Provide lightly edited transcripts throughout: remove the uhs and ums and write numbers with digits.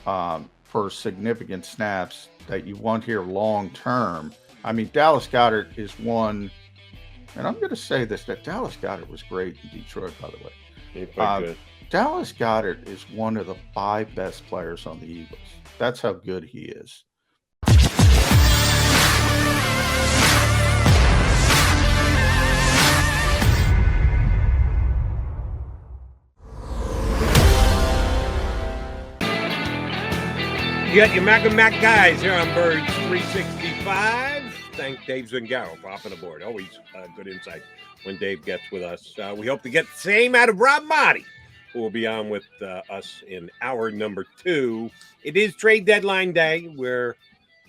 for significant snaps that you want here long term. I mean, Dallas Goedert is one, and I'm going to say this, that Dallas Goedert was great in Detroit, by the way. He played Uh, good. Dallas Goedert is one of the five best players on the Eagles. That's how good he is. You got your Mac and Mac guys here on Birds 365. Thank Dave Zingaro for hopping aboard. Always good insight when Dave gets with us. We hope to get the same out of Rob Motti, who will be on with us in hour number 2. It is trade deadline day. We're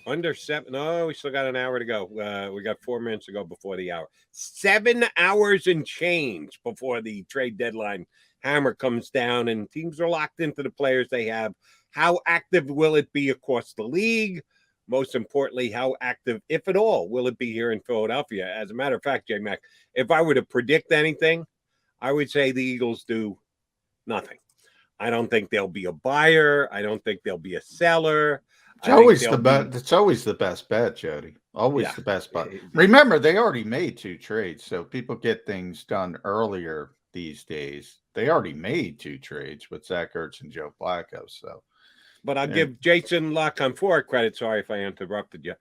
under 7. Oh, we still got an hour to go. We got 4 minutes to go before the hour. 7 hours and change before the trade deadline hammer comes down, and teams are locked into the players they have. How active will it be across the league? Most importantly, how active, if at all, will it be here in Philadelphia? As a matter of fact, J-Mac, if I were to predict anything, I would say the Eagles do nothing. I don't think there'll be a buyer. I don't think there'll be a seller. It's always the best. It's always the best bet, Jody. Always the best bet. Remember, they already made 2 trades, so people get things done earlier these days. They already made 2 trades with Zach Ertz and Joe Flacco. So, but I'll give Jason LaConfort credit. Sorry if I interrupted you.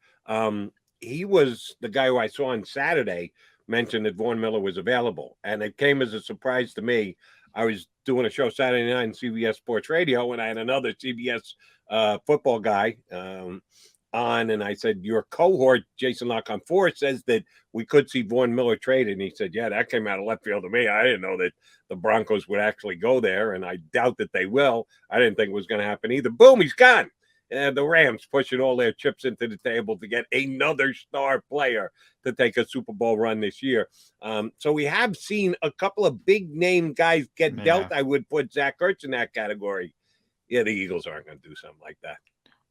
He was the guy who I saw on Saturday mentioned that Vaughn Miller was available, and it came as a surprise to me. I was doing a show Saturday night on CBS Sports Radio, and I had another CBS football guy on, and I said, your cohort, Jason LaConfort, says that we could see Vaughn Miller traded. And he said, yeah, that came out of left field to me. I didn't know that the Broncos would actually go there, and I doubt that they will. I didn't think it was going to happen either. Boom, he's gone. And the Rams pushing all their chips into the table to get another star player to take a Super Bowl run this year. So we have seen a couple of big-name guys get dealt. I would put Zach Ertz in that category. Yeah, the Eagles aren't going to do something like that.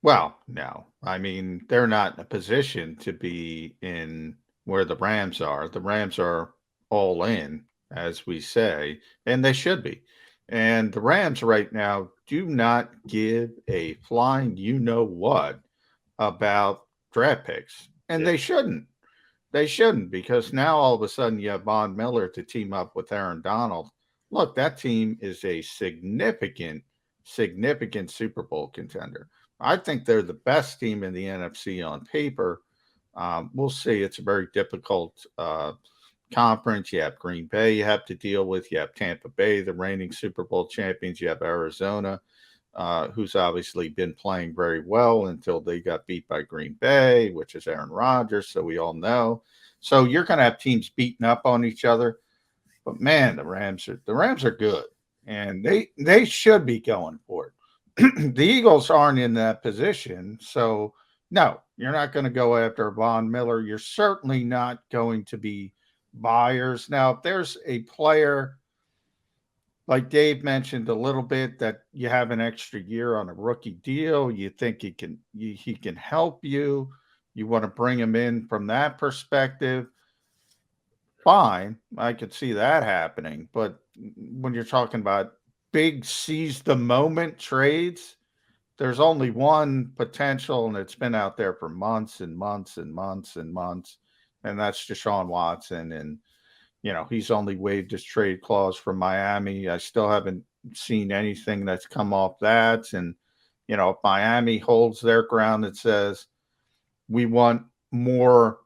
Well, no. I mean, they're not in a position to be in where the Rams are. The Rams are all in, as we say, and they should be. And the Rams right now do not give a flying you-know-what about draft picks. And they shouldn't. They shouldn't, because now all of a sudden you have Von Miller to team up with Aaron Donald. Look, that team is a significant Super Bowl contender. I think they're the best team in the NFC on paper. We'll see. It's a very difficult conference. You have Green Bay you have to deal with. You have Tampa Bay, the reigning Super Bowl champions. You have Arizona, who's obviously been playing very well until they got beat by Green Bay, which is Aaron Rodgers, so we all know. So you're going to have teams beating up on each other. But man, the Rams are good, and they should be going for it. The Eagles aren't in that position, so no, you're not going to go after Von Miller. You're certainly not going to be buyers. Now, if there's a player like Dave mentioned a little bit that you have an extra year on a rookie deal, you think he can help you, you want to bring him in from that perspective, fine, I could see that happening. But when you're talking about big seize the moment trades, there's only one potential, and it's been out there for months and months and months and months, and that's Deshaun Watson. And he's only waived his trade clause from Miami. I still haven't seen anything that's come off that. And if Miami holds their ground and says we want more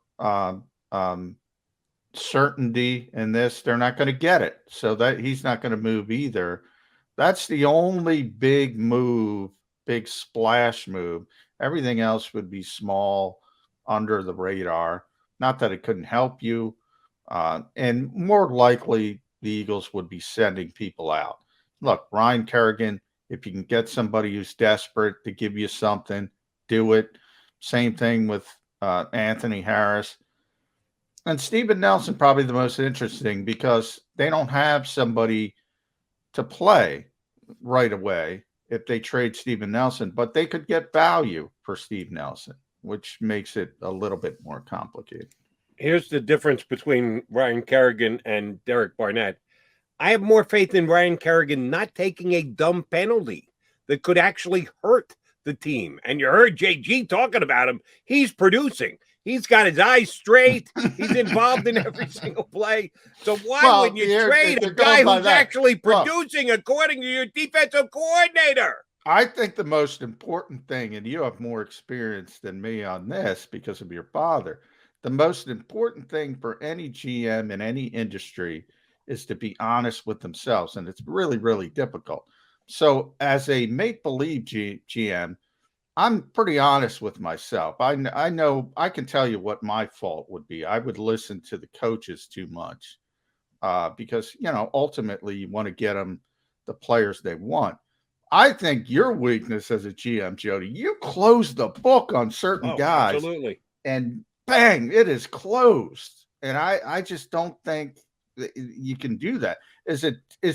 certainty in this, they're not going to get it. So that he's not going to move either. That's the only big move, big splash move. Everything else would be small, under the radar. Not that it couldn't help you. And more likely, the Eagles would be sending people out. Look, Ryan Kerrigan, if you can get somebody who's desperate to give you something, do it. Same thing with Anthony Harris. And Steven Nelson, probably the most interesting, because they don't have somebody to play right away if they trade Steven Nelson, but they could get value for Steve Nelson, which makes it a little bit more complicated. Here's the difference between Ryan Kerrigan and Derek Barnett. I have more faith in Ryan Kerrigan not taking a dumb penalty that could actually hurt the team. And you heard JG talking about him. He's producing. He's got his eyes straight. He's involved in every single play. So why wouldn't you trade a guy who's actually producing according to your defensive coordinator? I think the most important thing, and you have more experience than me on this because of your father, the most important thing for any GM in any industry is to be honest with themselves. And it's really, really difficult. So as a make-believe GM, I'm pretty honest with myself. I know I can tell you what my fault would be. I would listen to the coaches too much because, ultimately you want to get them the players they want. I think your weakness as a GM, Jody, you close the book on certain guys. Absolutely. And bang, it is closed. And I just don't think that you can do that. Is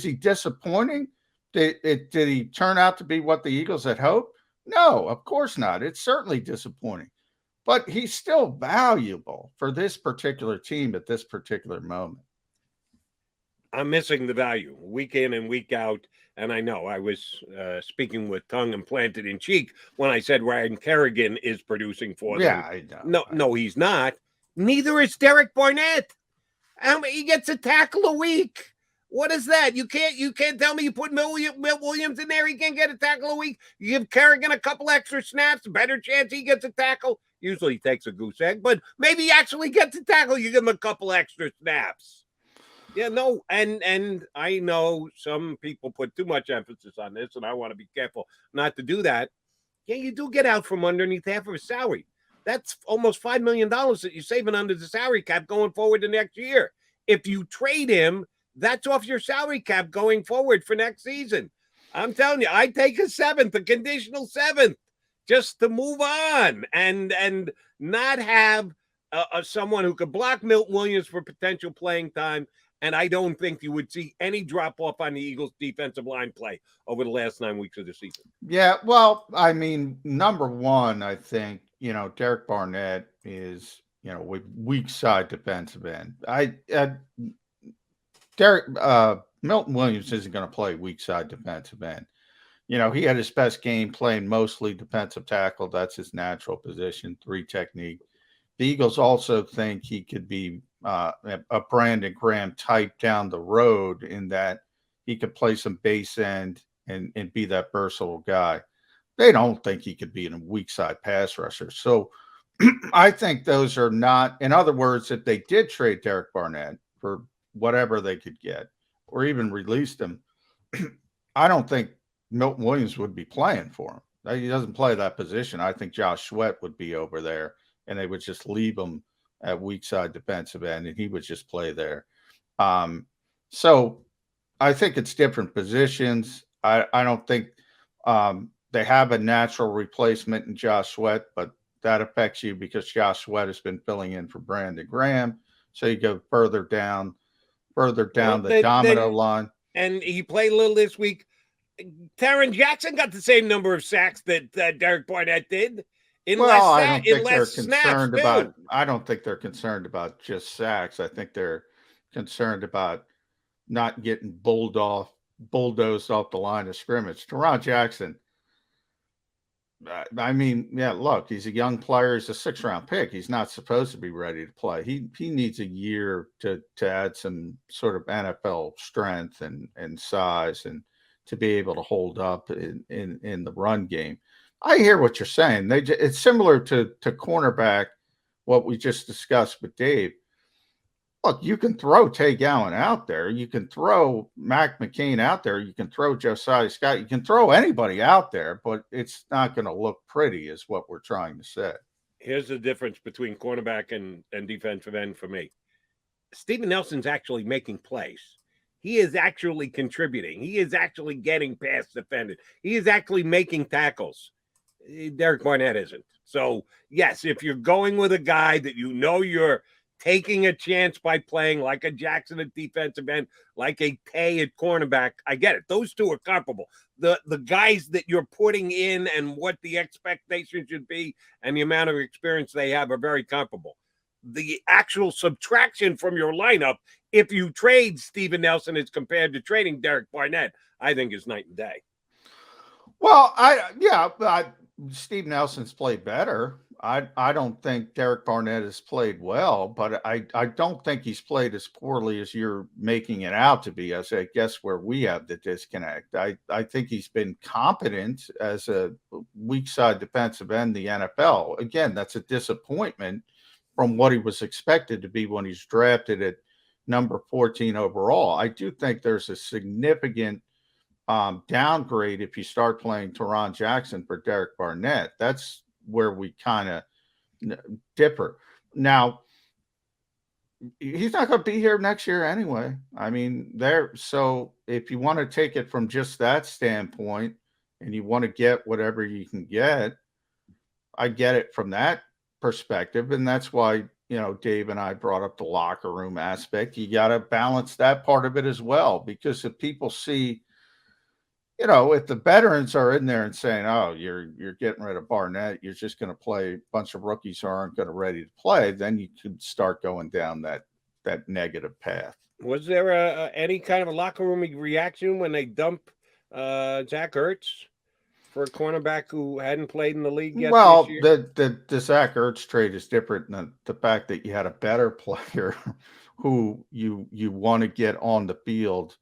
he disappointing? Did he turn out to be what the Eagles had hoped? No, of course not. It's certainly disappointing. But he's still valuable for this particular team at this particular moment. I'm missing the value week in and week out. And I know I was speaking with tongue implanted in cheek when I said Ryan Kerrigan is producing for them. Yeah, I know. No, he's not. Neither is Derek Barnett. He gets a tackle a week. What is that? You can't tell me you put Milt Williams in there. He can't get a tackle a week. You give Kerrigan a couple extra snaps, better chance he gets a tackle. Usually he takes a goose egg, but maybe he actually gets a tackle. You give him a couple extra snaps. Yeah, no, and I know some people put too much emphasis on this, and I want to be careful not to do that. Yeah, you do get out from underneath half of his salary. That's almost $5 million that you're saving under the salary cap going forward the next year. If you trade him, that's off your salary cap going forward for next season. I'm telling you, I'd take a conditional seventh, just to move on and not have someone who could block Milt Williams for potential playing time. And I don't think you would see any drop-off on the Eagles' defensive line play over the last 9 weeks of the season. Yeah, well, I mean, number one, I think, Derek Barnett is, weak side defensive end. Milton Williams isn't going to play weak side defensive end. He had his best game playing mostly defensive tackle. That's his natural position, 3 technique. The Eagles also think he could be a Brandon Graham type down the road in that he could play some base end and be that versatile guy. They don't think he could be a weak side pass rusher. So I think those are not, in other words, if they did trade Derek Barnett for whatever they could get or even released him, I don't think Milton Williams would be playing for him. He doesn't play that position. I think Josh Sweat would be over there and they would just leave him at weak side defensive end, and he would just play there. So I think it's different positions. I don't think they have a natural replacement in Josh Sweat, but that affects you because Josh Sweat has been filling in for Brandon Graham. So you go further down the domino line. And he played a little this week. Taron Jackson got the same number of sacks that Derek Barnett did. I don't think they're concerned about just sacks. I think they're concerned about not getting bulldozed off the line of scrimmage. Taron Jackson, look, he's a young player. He's a 6th-round pick. He's not supposed to be ready to play. He needs a year to add some sort of NFL strength and size and to be able to hold up in the run game. I hear what you're saying. It's similar to cornerback, what we just discussed with Dave. Look, you can throw Tay Gowan out there. You can throw Mac McCain out there. You can throw Josiah Scott. You can throw anybody out there, but it's not going to look pretty is what we're trying to say. Here's the difference between cornerback and defensive end for me. Steven Nelson's actually making plays. He is actually contributing. He is actually getting past defenders. He is actually making tackles. Derek Barnett isn't. So, yes, if you're going with a guy that you're taking a chance by playing like a Jackson at defensive end, like a Tay at cornerback, I get it. Those two are comparable. The guys that you're putting in and what the expectation should be and the amount of experience they have are very comparable. The actual subtraction from your lineup, if you trade Steven Nelson as compared to trading Derek Barnett, I think is night and day. Well, Steve Nelson's played better. I don't think Derek Barnett has played well, but I don't think he's played as poorly as you're making it out to be. As I guess where we have the disconnect. I think he's been competent as a weak side defensive end in the NFL. Again, that's a disappointment from what he was expected to be when he's drafted at number 14 overall. I do think there's a significant downgrade if you start playing Teron Jackson for Derek Barnett. That's where we kind of differ. Now, he's not going to be here next year anyway. I mean, so if you want to take it from just that standpoint and you want to get whatever you can get, I get it from that perspective. And that's why, Dave and I brought up the locker room aspect. You got to balance that part of it as well, because if people see, if the veterans are in there and saying, "Oh, you're getting rid of Barnett, you're just going to play a bunch of rookies who aren't going to ready to play," then you could start going down that negative path. Was there any kind of a locker room reaction when they dump Zach Ertz for a cornerback who hadn't played in the league yet? Well, this year? the Zach Ertz trade is different than the fact that you had a better player who you want to get on the field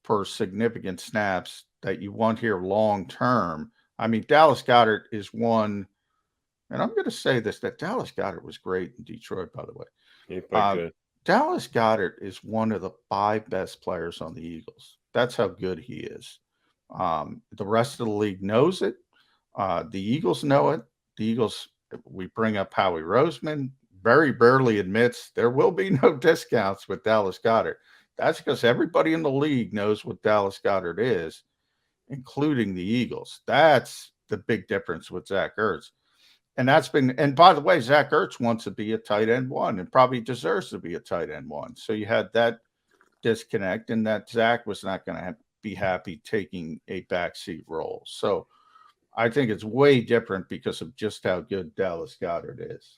for significant snaps that you want here long term. I mean, Dallas Goedert is one, and I'm going to say this, that Dallas Goedert was great in Detroit, by the way. He played good. Dallas Goedert is one of the 5 best players on the Eagles. That's how good he is. The rest of the league knows it. The Eagles know it. The Eagles, we bring up Howie Roseman, very rarely admits there will be no discounts with Dallas Goedert. That's because everybody in the league knows what Dallas Goedert is, including the Eagles. That's the big difference with Zach Ertz. And by the way, Zach Ertz wants to be a tight end 1 and probably deserves to be a tight end 1. So you had that disconnect, and that Zach was not going to be happy taking a backseat role. So I think it's way different because of just how good Dallas Goedert is.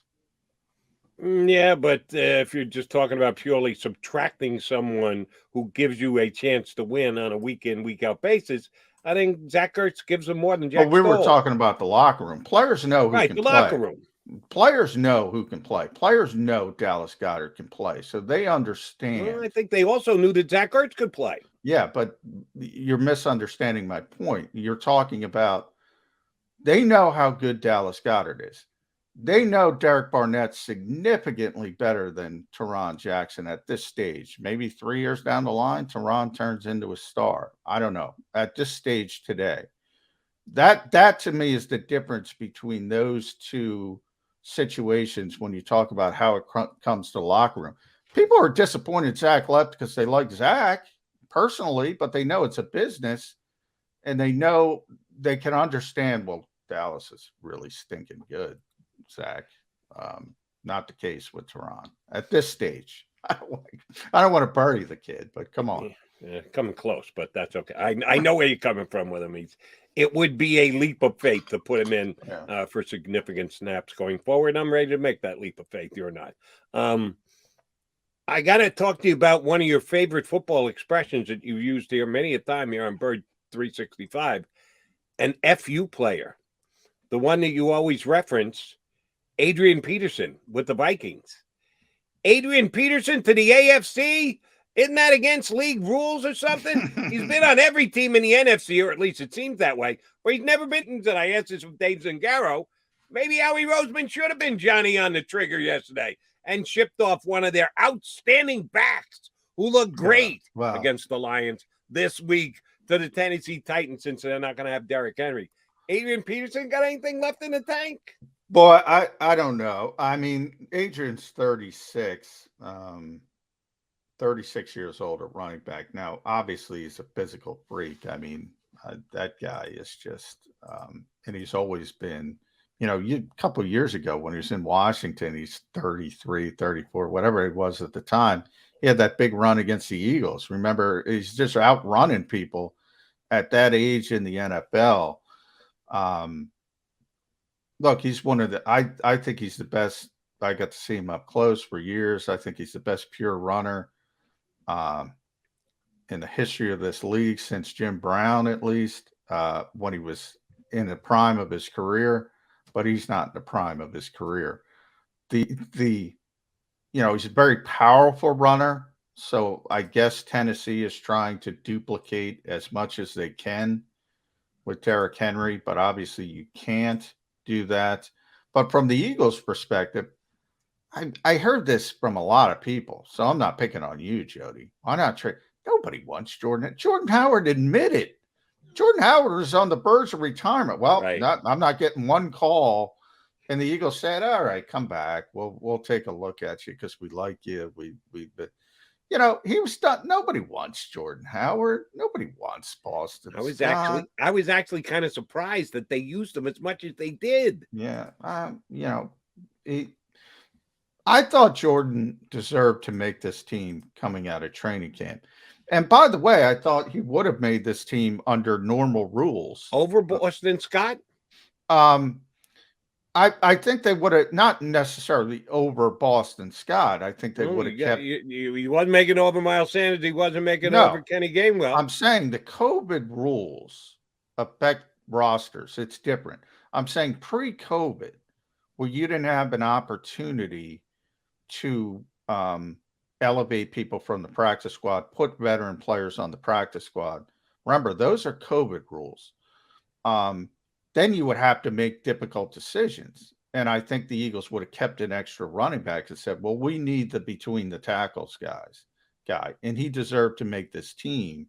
Yeah, but if you're just talking about purely subtracting someone who gives you a chance to win on a week in, week out basis, I think Zach Ertz gives them more than Jack. But we were talking about the locker room. Players know who can the play. Locker room. Players know who can play. Players know Dallas Goedert can play, so they understand. Well, I think they also knew that Zach Ertz could play. Yeah, but you're misunderstanding my point. You're talking about they know how good Dallas Goedert is. They know Derek Barnett's significantly better than Teron Jackson at this stage. Maybe 3 years down the line, Teron turns into a star. I don't know. At this stage today, that to me is the difference between those two situations when you talk about how it comes to the locker room. People are disappointed Zach left because they like Zach personally, but they know it's a business, and they know they can understand, well, Dallas is really stinking good, Zach. Not the case with Teron at this stage. I don't want to bury the kid, but come on. Yeah, coming close, but that's okay. I know where you're coming from with him. It would be a leap of faith to put him in for significant snaps going forward. I'm ready to make that leap of faith. You're not. I got to talk to you about one of your favorite football expressions that you've used here many a time here on Bird 365, an FU player, the one that you always reference, Adrian Peterson with the Vikings. Adrian Peterson to the AFC? Isn't that against league rules or something? He's been on every team in the NFC, or at least it seems that way, but he's never been to, I asked this with Dave Zingaro, maybe Howie Roseman should have been Johnny on the trigger yesterday and shipped off one of their outstanding backs who looked great against the Lions this week to the Tennessee Titans, since they're not going to have Derrick Henry. Adrian Peterson got anything left in the tank? Boy, I don't know. I mean, Adrian's 36, 36 years old at running back. Now, obviously, he's a physical freak. I mean, that guy is just, and he's always been, a couple of years ago when he was in Washington, he's 33, 34, whatever it was at the time. He had that big run against the Eagles. Remember, he's just outrunning people at that age in the NFL. Look, he's one of the, I think he's the best. I got to see him up close for years. I think he's the best pure runner in the history of this league since Jim Brown, at least when he was in the prime of his career, but he's not in the prime of his career. The he's a very powerful runner, so I guess Tennessee is trying to duplicate as much as they can with Derrick Henry, but obviously you can't do that. But from the Eagles' perspective, I heard this from a lot of people, so I'm not picking on you, Jody. Why not trade? Nobody wants Jordan. Jordan Howard admitted Jordan Howard was on the verge of retirement. Well, Right. I'm not getting one call. And the Eagles said, "All right, come back. We'll take a look at you because we like you. But he was done. Nobody wants Jordan Howard. Nobody wants Boston. I was actually kind of surprised that they used him as much as they did. Yeah, I thought Jordan deserved to make this team coming out of training camp. And by the way, I thought he would have made this team under normal rules over Boston Scott. I think they would have not necessarily over Boston Scott. I think they would have kept. He wasn't making over Miles Sanders. He wasn't making over Kenny Gainwell. I'm saying the COVID rules affect rosters. It's different. I'm saying pre-COVID, where you didn't have an opportunity to elevate people from the practice squad, put veteran players on the practice squad. Remember, those are COVID rules. Then you would have to make difficult decisions. And I think the Eagles would have kept an extra running back and said, well, we need the between the tackles guy. And he deserved to make this team.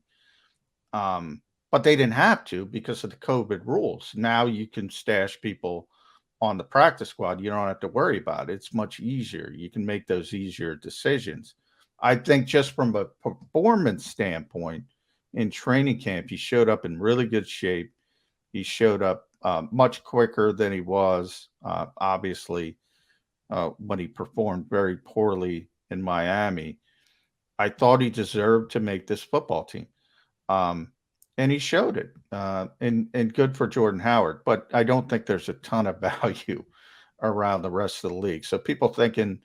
But they didn't have to because of the COVID rules. Now you can stash people on the practice squad. You don't have to worry about it. It's much easier. You can make those easier decisions. I think just from a performance standpoint in training camp, he showed up in really good shape. He showed up much quicker than he was, obviously, when he performed very poorly in Miami. I thought he deserved to make this football team. And he showed it. And good for Jordan Howard. But I don't think there's a ton of value around the rest of the league. So people thinking,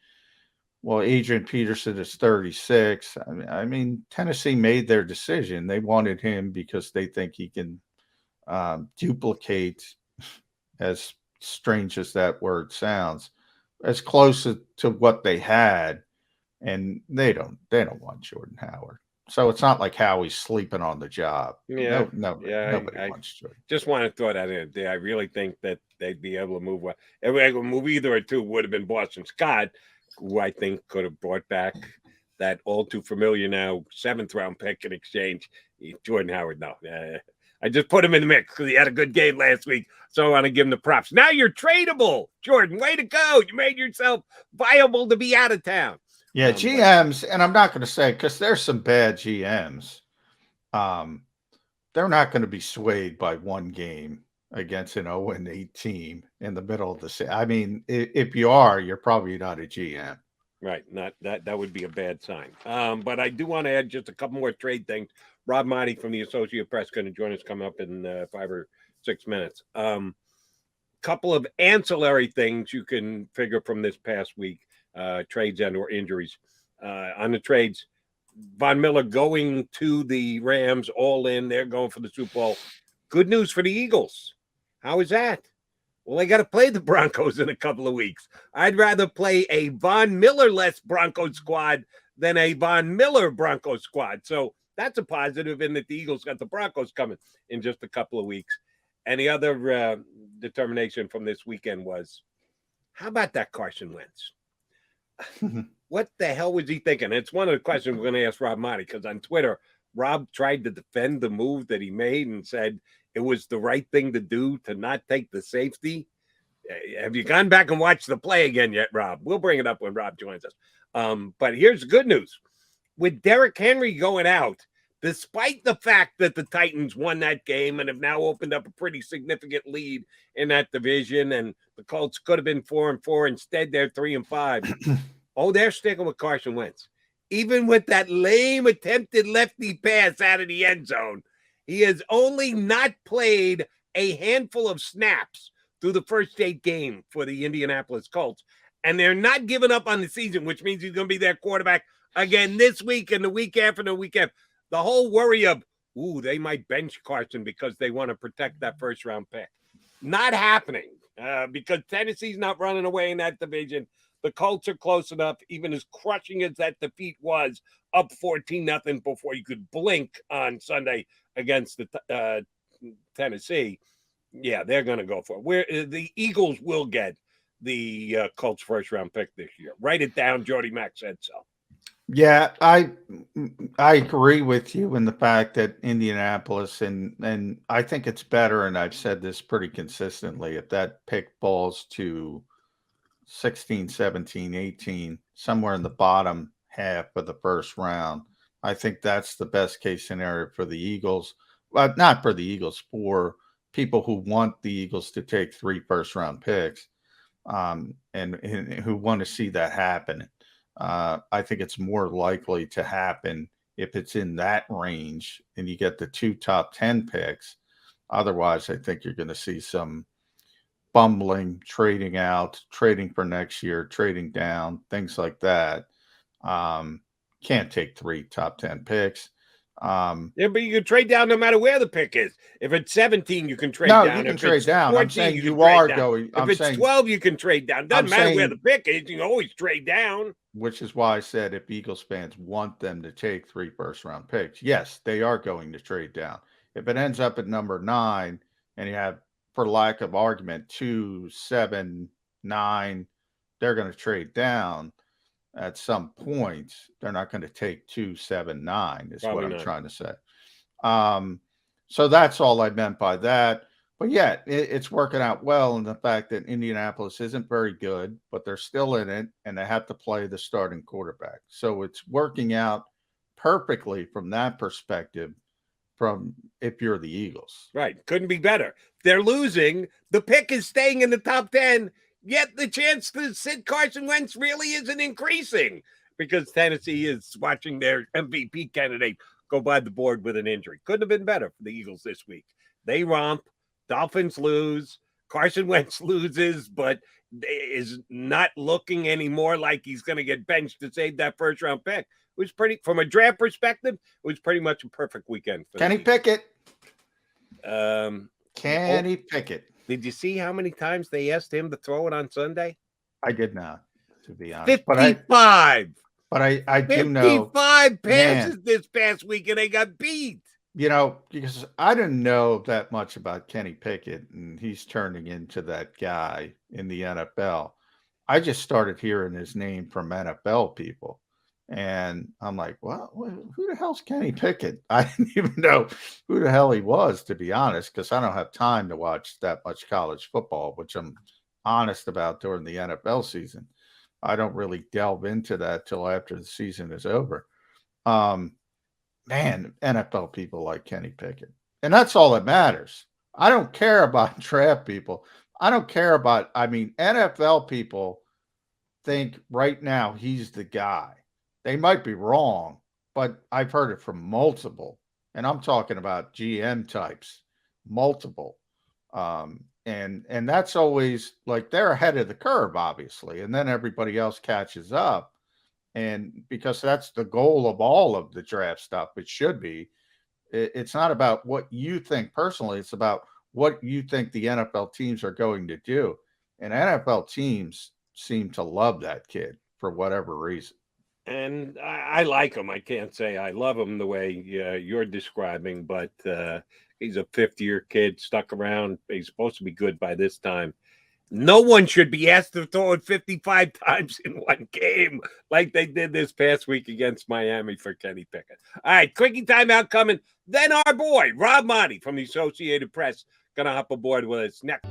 well, Adrian Peterson is 36. I mean, Tennessee made their decision. They wanted him because they think he can duplicate, as strange as that word sounds, as close to what they had, and they don't want Jordan Howard. So it's not like Howie's sleeping on the job. Nobody wants Jordan. Just want to throw that in there. I really think that they'd be able to move well. If they could move either or two, would have been Boston Scott, who I think could have brought back that all too familiar now 7th round pick in exchange. Jordan Howard, no. I just put him in the mix because he had a good game last week. So I want to give him the props. Now you're tradable, Jordan. Way to go. You made yourself viable to be out of town. Yeah, GMs, and I'm not going to say, because there's some bad GMs, they're not going to be swayed by one game against an 0-8 team in the middle of the season. I mean, if you are, you're probably not a GM. Right. Not that would be a bad sign. But I do want to add just a couple more trade things. Rob Marty from the Associated Press going to join us coming up in 5 or 6 minutes. Couple of ancillary things you can figure from this past week, trades and or injuries. On the trades, Von Miller going to the Rams, all in. They're going for the Super Bowl. Good news for the Eagles. How is that? Well, they got to play the Broncos in a couple of weeks. I'd rather play a Von Miller-less Broncos squad than a Von Miller Broncos squad. So that's a positive in that the Eagles got the Broncos coming in just a couple of weeks. And the other determination from this weekend was, how about that Carson Wentz? What the hell was he thinking? It's one of the questions we're going to ask Rob Marty, because on Twitter, Rob tried to defend the move that he made and said it was the right thing to do to not take the safety. Have you gone back and watched the play again yet, Rob? We'll bring it up when Rob joins us. But here's the good news. With Derrick Henry going out, despite the fact that the Titans won that game and have now opened up a pretty significant lead in that division, and the Colts could have been 4-4. Instead, they're 3-5. Oh, they're sticking with Carson Wentz. Even with that lame attempted lefty pass out of the end zone, he has only not played a handful of snaps through the first 8 games for the Indianapolis Colts. And they're not giving up on the season, which means he's going to be their quarterback again this week and the week after and the week after. The whole worry of, they might bench Carson because they want to protect that first-round pick. Not happening because Tennessee's not running away in that division. The Colts are close enough, even as crushing as that defeat was, up 14-0 before you could blink on Sunday against the Tennessee. Yeah, they're going to go for it. The Eagles will get the Colts first-round pick this year. Write it down. Jody Mack said so. Yeah, I agree with you in the fact that Indianapolis and I think it's better, and I've said this pretty consistently, if that pick falls to 16, 17, 18, somewhere in the bottom half of the first round, I think that's the best case scenario for the Eagles. Well, not for the Eagles, for people who want the Eagles to take 3 first-round picks, and who want to see that happen. I think it's more likely to happen if it's in that range and you get the 2 top 10 picks. Otherwise, I think you're going to see some bumbling, trading out, trading for next year, trading down, things like that. Can't take 3 top 10 picks. Yeah, but you can trade down no matter where the pick is. If it's 17, you can trade No, down. you can If trade it's down. 14, I'm saying can you trade are down. going. If it's 12, you can trade down. Doesn't matter where the pick is. You can always trade down. Which is why I said if Eagles fans want them to take 3 first-round picks, yes, they are going to trade down. If it ends up at number 9 and you have, for lack of argument, 2, 7, 9, they're going to trade down at some point. They're not going to take 2, 7, 9 is Probably what I'm not. trying to say. So that's all I meant by that. But yeah, it's working out well in the fact that Indianapolis isn't very good, but they're still in it, and they have to play the starting quarterback. So it's working out perfectly from that perspective. From if you're the Eagles, Right, couldn't be better. They're losing. The pick is staying in the top 10. Yet the chance to sit Carson Wentz really isn't increasing because Tennessee is watching their MVP candidate go by the board with an injury. Couldn't have been better for the Eagles this week. They romp. Dolphins lose. Carson Wentz loses, but is not looking anymore like he's going to get benched to save that first-round pick. It was pretty, from a draft perspective, it was pretty much a perfect weekend. Can he pick it? Can he pick it? Did you see how many times they asked him to throw it on Sunday? I did not, to be honest. 55. But I do know 55 passes this past week, and they got beat. Because I didn't know that much about Kenny Pickett, and he's turning into that guy in the NFL. I just started hearing his name from NFL people. And I'm like, well, who the hell's Kenny Pickett? I didn't even know who the hell he was, to be honest, because I don't have time to watch that much college football, which I'm honest about during the NFL season. I don't really delve into that till after the season is over. Man, NFL people like Kenny Pickett. And that's all that matters. I don't care about draft people. I don't care about, NFL people think right now he's the guy. They might be wrong, but I've heard it from multiple. And I'm talking about GM types, multiple. And that's always like they're ahead of the curve, obviously. And then everybody else catches up. And because that's the goal of all of the draft stuff, it should be. It's not about what you think personally. It's about what you think the NFL teams are going to do. And NFL teams seem to love that kid for whatever reason. And I like him. I can't say I love him the way you're describing, but he's a fifth-year kid stuck around. He's supposed to be good by this time. No one should be asked to throw it 55 times in one game like they did this past week against Miami for Kenny Pickett. All right, quickie timeout coming. Then our boy, Rob Monty from the Associated Press, going to hop aboard with us next.